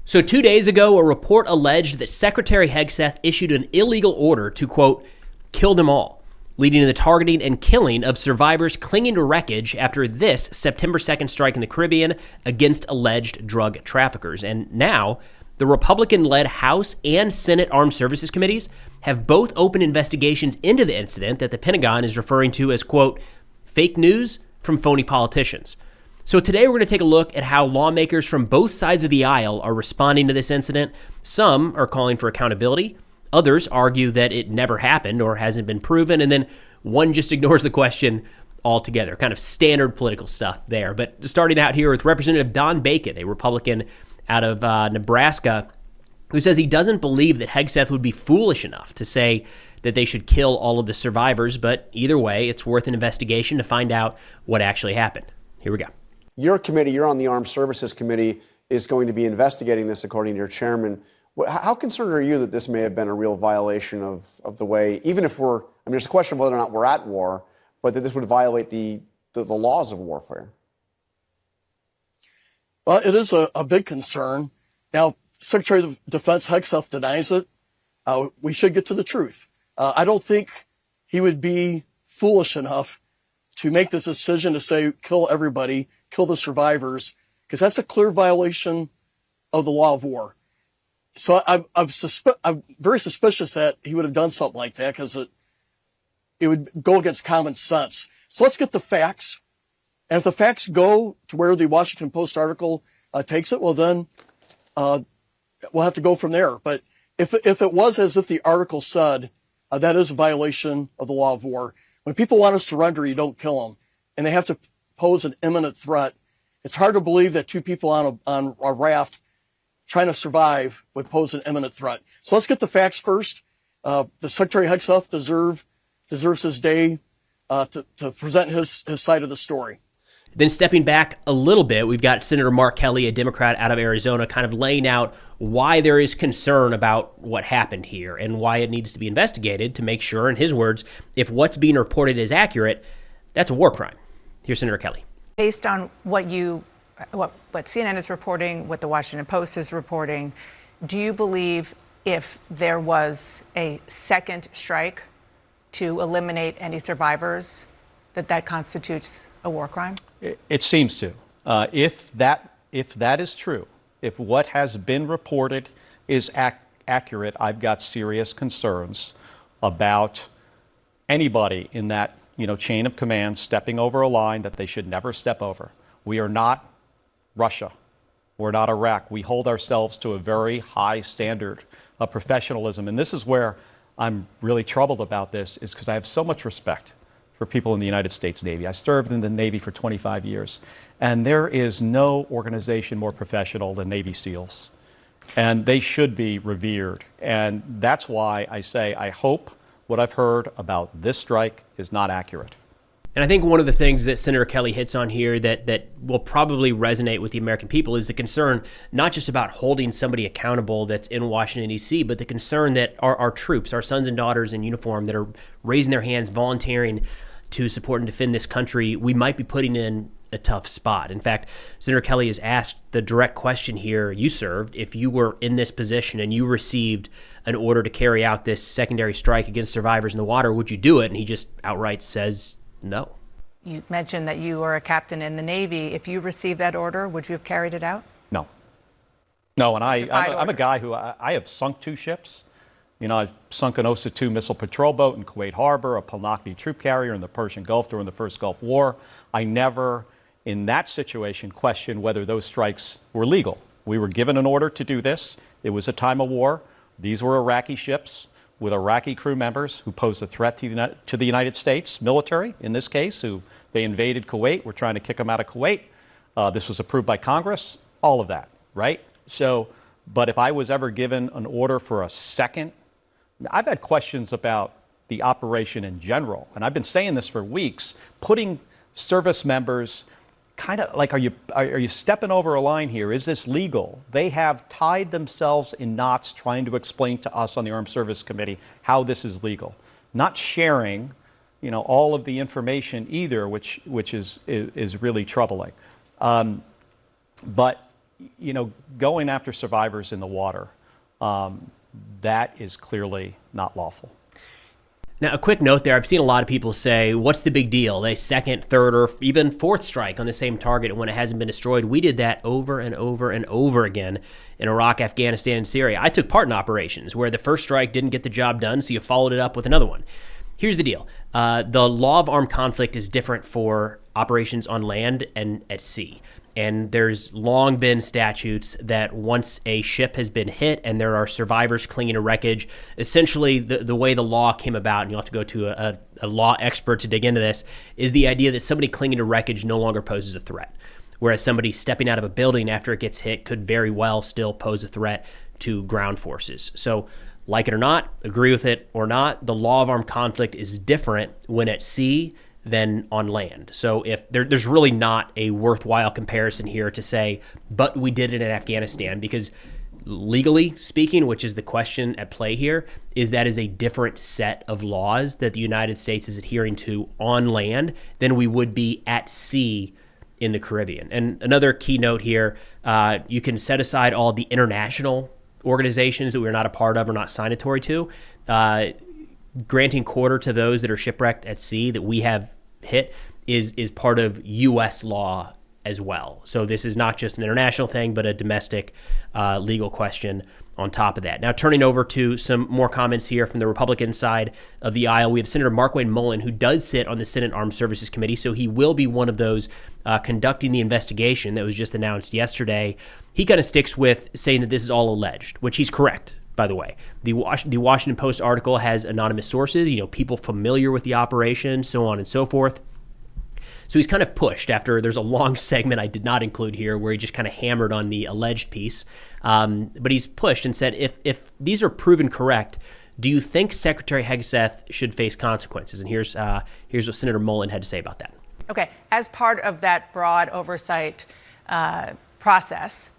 So 2 days ago, a report alleged that Secretary Hegseth issued an illegal order to, quote, kill them all, leading to the targeting and killing of survivors clinging to wreckage after this September 2nd strike in the Caribbean against alleged drug traffickers. And now, the Republican-led House and Senate Armed Services Committees have both opened investigations into the incident that the Pentagon is referring to as, quote, fake news from phony politicians. So today we're going to take a look at how lawmakers from both sides of the aisle are responding to this incident. Some are calling for accountability. Others argue that it never happened or hasn't been proven. And then one just ignores the question altogether. Kind of standard political stuff there. But starting out here with Representative Don Bacon, a Republican out of Nebraska, who says he doesn't believe that Hegseth would be foolish enough to say that they should kill all of the survivors. But either way, it's worth an investigation to find out what actually happened. Here we go. Your committee, you're on the Armed Services Committee, is going to be investigating this, according to your chairman. How concerned are you that this may have been a real violation of the way, even if there's a question of whether or not we're at war, but that this would violate the laws of warfare? Well, it is a big concern. Now, Secretary of Defense Hegseth denies it. We should get to the truth. I don't think he would be foolish enough to make this decision to say, kill everybody, kill the survivors, because that's a clear violation of the law of war. So I'm very suspicious that he would have done something like that, because it would go against common sense. So let's get the facts. And if the facts go to where the Washington Post article takes it, well, then we'll have to go from there. But if it was as if the article said, that is a violation of the law of war. When people want to surrender, you don't kill them. And they have to pose an imminent threat. It's hard to believe that two people on a raft trying to survive would pose an imminent threat. So let's get the facts first. The Secretary Hegseth deserves his day to present his side of the story. Then stepping back a little bit, we've got Senator Mark Kelly, a Democrat out of Arizona, kind of laying out why there is concern about what happened here and why it needs to be investigated to make sure, in his words, if what's being reported is accurate, that's a war crime. Here's Senator Kelly. Based on what CNN is reporting, what the Washington Post is reporting, do you believe if there was a second strike to eliminate any survivors, that constitutes a war crime? It seems to. If that is true, if what has been reported is accurate, I've got serious concerns about anybody in that chain of command stepping over a line that they should never step over. We are not Russia. We're not Iraq. We hold ourselves to a very high standard of professionalism. And this is where I'm really troubled about this, is because I have so much respect for people in the United States Navy. I served in the Navy for 25 years, and there is no organization more professional than Navy SEALs. And they should be revered. And that's why I say I hope what I've heard about this strike is not accurate. And I think one of the things that Senator Kelly hits on here that will probably resonate with the American people is the concern not just about holding somebody accountable that's in Washington, D.C., but the concern that our troops, our sons and daughters in uniform that are raising their hands, volunteering to support and defend this country, we might be putting in a tough spot. In fact, Senator Kelly has asked the direct question here, you served, if you were in this position and you received an order to carry out this secondary strike against survivors in the water, would you do it? And he just outright says no. You mentioned that you were a captain in the Navy. If you received that order, would you have carried it out? No. No, and I'm a guy who, I have sunk 2 ships. I've sunk an OSA-2 missile patrol boat in Kuwait Harbor, a Palnakni troop carrier in the Persian Gulf during the first Gulf War. I never, in that situation, questioned whether those strikes were legal. We were given an order to do this. It was a time of war. These were Iraqi ships with Iraqi crew members who posed a threat to the United States military, in this case, who they invaded Kuwait. We're trying to kick them out of Kuwait. This was approved by Congress, all of that, right? So, but if I was ever given an order for a second, I've had questions about the operation in general, and I've been saying this for weeks, putting service members kind of like, are you stepping over a line here? Is this legal? They have tied themselves in knots trying to explain to us on the Armed Service Committee how this is legal. Not sharing, all of the information either, which is really troubling. But going after survivors in the water, that is clearly not lawful. Now, a quick note there. I've seen a lot of people say, what's the big deal? They second, third, or even fourth strike on the same target when it hasn't been destroyed. We did that over and over and over again in Iraq, Afghanistan, and Syria. I took part in operations where the first strike didn't get the job done, so you followed it up with another one. Here's the deal. The law of armed conflict is different for operations on land and at sea. And there's long been statutes that once a ship has been hit and there are survivors clinging to wreckage, essentially the way the law came about, and you'll have to go to a law expert to dig into this, is the idea that somebody clinging to wreckage no longer poses a threat. Whereas somebody stepping out of a building after it gets hit could very well still pose a threat to ground forces. So like it or not, agree with it or not, the law of armed conflict is different when at sea than on land. So if there's really not a worthwhile comparison here to say, but we did it in Afghanistan, because legally speaking, which is the question at play here, is that is a different set of laws that the United States is adhering to on land than we would be at sea in the Caribbean. And another key note here, you can set aside all the international organizations that we're not a part of or not signatory to. Granting quarter to those that are shipwrecked at sea that we have hit is part of U.S. law as well. So this is not just an international thing, but a domestic legal question on top of that. Now, turning over to some more comments here from the Republican side of the aisle, we have Senator Markwayne Mullen, who does sit on the Senate Armed Services Committee, so he will be one of those conducting the investigation that was just announced yesterday. He kind of sticks with saying that this is all alleged, which he's correct. By the way, the Washington Post article has anonymous sources, people familiar with the operation, so on and so forth. So he's kind of pushed after there's a long segment I did not include here where he just kind of hammered on the alleged piece. But he's pushed and said, if these are proven correct, do you think Secretary Hegseth should face consequences? And here's what Senator Mullen had to say about that. Okay. As part of that broad oversight process,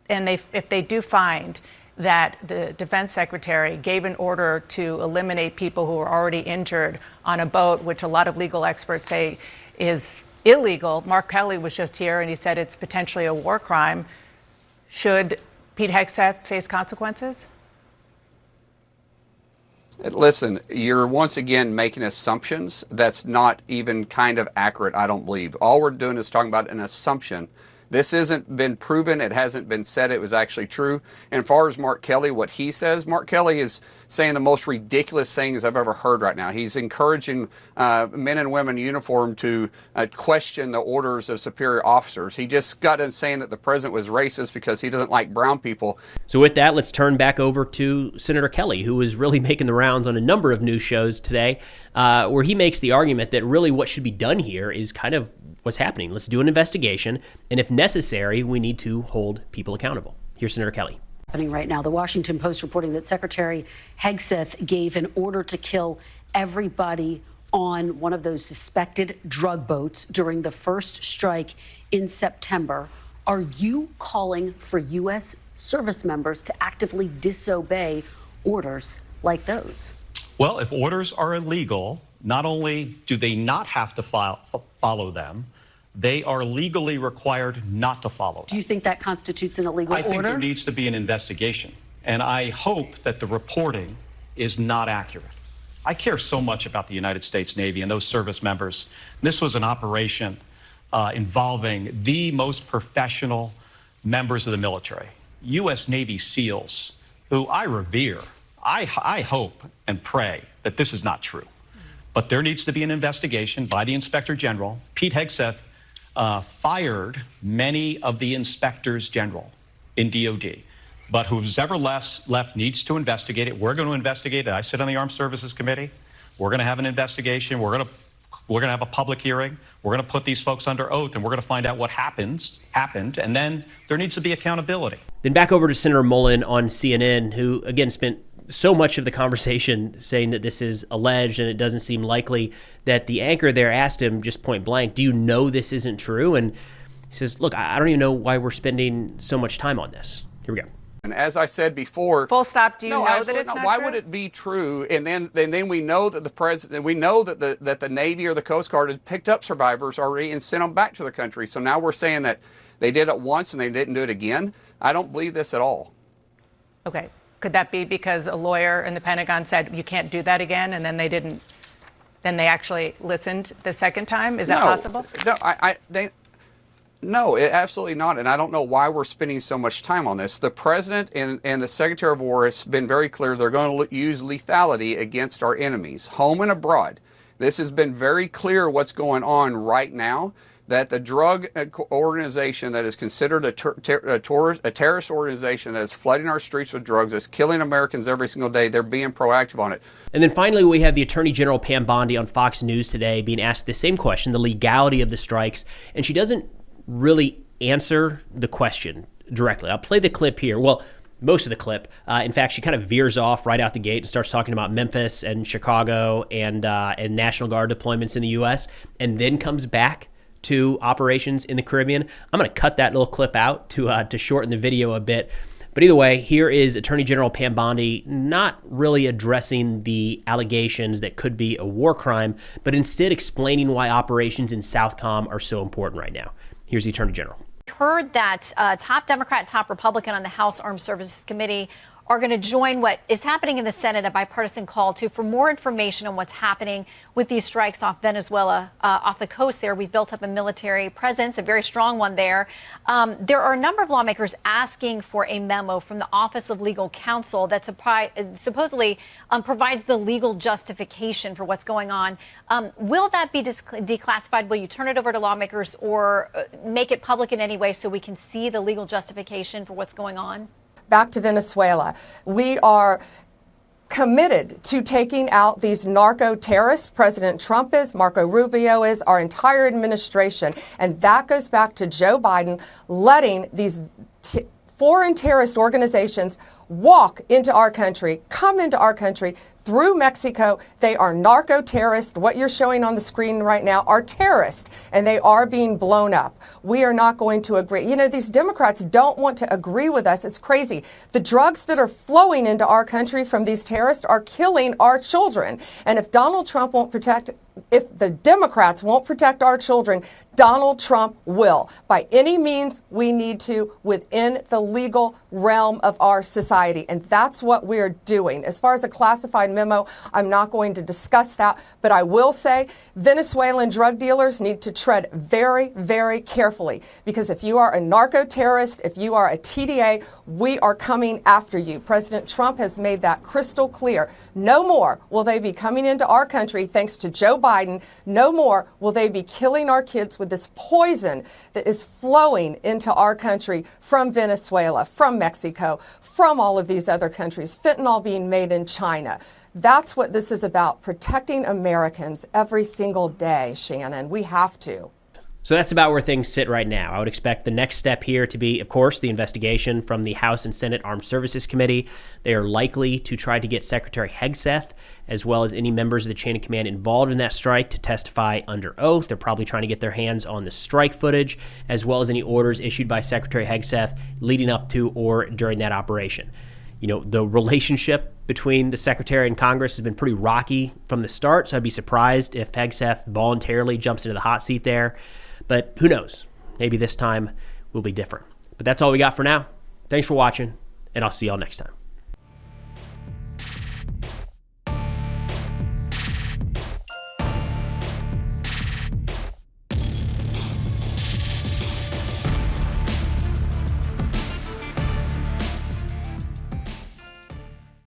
and if they do find that the defense secretary gave an order to eliminate people who were already injured on a boat, which a lot of legal experts say is illegal. Mark Kelly was just here and he said it's potentially a war crime. Should Pete Hegseth face consequences? Listen, you're once again making assumptions that's not even kind of accurate, I don't believe. All we're doing is talking about an assumption. This hasn't been proven. It hasn't been said it was actually true. And as far as Mark Kelly, what he says, Mark Kelly is saying the most ridiculous things I've ever heard right now. He's encouraging men and women in uniform to question the orders of superior officers. He just got in saying that the president was racist because he doesn't like brown people. So with that, let's turn back over to Senator Kelly, who is really making the rounds on a number of news shows today, where he makes the argument that really what should be done here is kind of what's happening. Let's do an investigation, and if necessary, we need to hold people accountable. Here's Senator Kelly. Happening right now, the Washington Post reporting that Secretary Hegseth gave an order to kill everybody on one of those suspected drug boats during the first strike in September. Are you calling for U.S. service members to actively disobey orders like those? Well, if orders are illegal, not only do they not have to follow them, they are legally required not to follow them. Do you think that constitutes an illegal order? I think there needs to be an investigation, and I hope that the reporting is not accurate. I care so much about the United States Navy and those service members. This was an operation involving the most professional members of the military, U.S. Navy SEALs, who I revere. I hope and pray that this is not true. But there needs to be an investigation by the Inspector General. Pete Hegseth fired many of the inspectors general in DOD. But who's ever left needs to investigate it. We're going to investigate it. I sit on the Armed Services Committee. We're going to have an investigation. We're going to have a public hearing. We're going to put these folks under oath, and we're going to find out what happened, and then there needs to be accountability. Then back over to Senator Mullen on CNN, who, again, spent so much of the conversation saying that this is alleged and it doesn't seem likely, that the anchor there asked him just point blank, do you know this isn't true? And he says, look, I don't even know why we're spending so much time on this. Here we go. And as I said before, full stop. Do you know that it's not not why true? would it be true? And then we know that the president, we know that the Navy or the Coast Guard has picked up survivors already and sent them back to the country. So now we're saying that They did it once and they didn't do it again. I don't believe this at all. Okay. Could that be because a lawyer in the Pentagon said you can't do that again, and then they didn't? Then they actually listened the second time? Is that possible? No, absolutely not. And I don't know why we're spending so much time on this. The President and the Secretary of War has been very clear they're going to use lethality against our enemies, home and abroad. This has been very clear what's going on right now, that the drug organization that is considered a terrorist organization that is flooding our streets with drugs, that's killing Americans every single day, they're being proactive on it. And then finally, we have the Attorney General Pam Bondi on Fox News today being asked the same question, the legality of the strikes, and she doesn't really answer the question directly. I'll play the clip here. Well, most of the clip. In fact, she kind of veers off right out the gate and starts talking about Memphis and Chicago and National Guard deployments in the U.S., and then comes back to operations in the Caribbean. I'm going to cut that little clip out to shorten the video a bit. But either way, here is Attorney General Pam Bondi not really addressing the allegations that could be a war crime, but instead explaining why operations in Southcom are so important right now. Here's the Attorney General. Heard that top Democrat, top Republican on the House Armed Services Committee are going to join what is happening in the Senate, a bipartisan call for more information on what's happening with these strikes off Venezuela, off the coast there. We've built up a military presence, a very strong one there. There are a number of lawmakers asking for a memo from the Office of Legal Counsel that supposedly provides the legal justification for what's going on. Will that be declassified? Will you turn it over to lawmakers or make it public in any way so we can see the legal justification for what's going on? Back to Venezuela. We are committed to taking out these narco terrorists. President Trump is, Marco Rubio is, our entire administration. And that goes back to Joe Biden letting these foreign terrorist organizations walk into our country, come into our country through Mexico. They are narco terrorists. What you're showing on the screen right now are terrorists, and they are being blown up. We are not going to agree. You know, these Democrats don't want to agree with us. It's crazy. The drugs that are flowing into our country from these terrorists are killing our children. And if Donald Trump won't protect, if the Democrats won't protect our children, Donald Trump will, by any means we need to, within the legal realm of our society. And that's what we're doing. As far as a classified memo, I'm not going to discuss that, but I will say Venezuelan drug dealers need to tread very, very carefully, because if you are a narco terrorist, if you are a TDA, we are coming after you. President Trump has made that crystal clear. No more will they be coming into our country thanks to Joe Biden. No more will they be killing our kids with this poison that is flowing into our country from Venezuela, from Mexico, from all of these other countries, fentanyl being made in China. That's what this is about, protecting Americans every single day, Shannon. We have to. So that's about where things sit right now. I would expect the next step here to be, of course, the investigation from the House and Senate Armed Services Committee. They are likely to try to get Secretary Hegseth, as well as any members of the chain of command involved in that strike, to testify under oath. They're probably trying to get their hands on the strike footage, as well as any orders issued by Secretary Hegseth leading up to or during that operation. You know, the relationship between the Secretary and Congress has been pretty rocky from the start, so I'd be surprised if Hegseth voluntarily jumps into the hot seat there. But who knows? Maybe this time will be different. But that's all we got for now. Thanks for watching, and I'll see y'all next time.